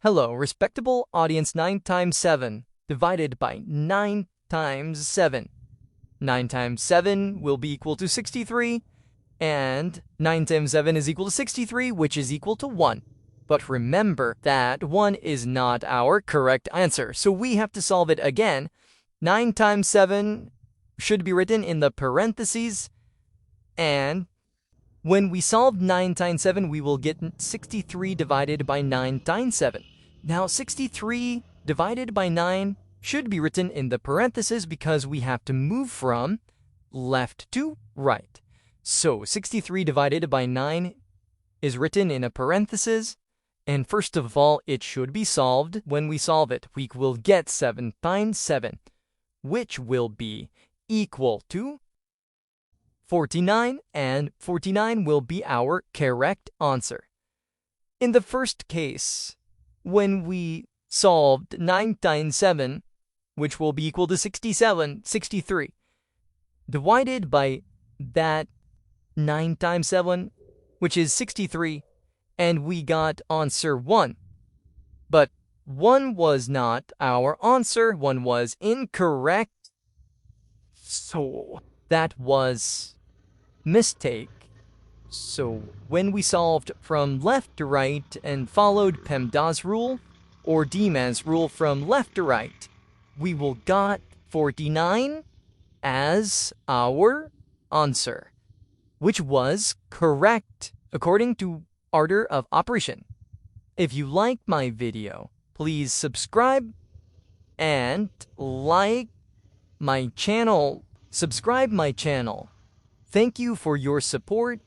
Hello, respectable audience. 9 times 7 divided by 9 times 7. 9 times 7 will be equal to 63, and 9 times 7 is equal to 63, which is equal to 1. But remember that 1 is not our correct answer, so we have to solve it again. 9 times 7 should be written in the parentheses, and when we solve 9 times 7, we will get 63 divided by 9 times 7. Now, 63 divided by 9 should be written in the parentheses because we have to move from left to right. So, 63 divided by 9 is written in a parenthesis. And first of all, it should be solved. When we solve it, we will get 7 times 7, which will be equal to 49, and 49 will be our correct answer. In the first case, when we solved 9 times 7, which will be equal to 63, divided by that 9 times 7, which is 63, and we got answer 1. But 1 was not our answer, 1 was incorrect. So that was mistake. So when we solved from left to right and followed PEMDAS rule or dmas rule from left to right, we will got 49 as our answer, which was correct according to order of operation. If you like my video, please subscribe and like my channel. Subscribe my channel. Thank you for your support.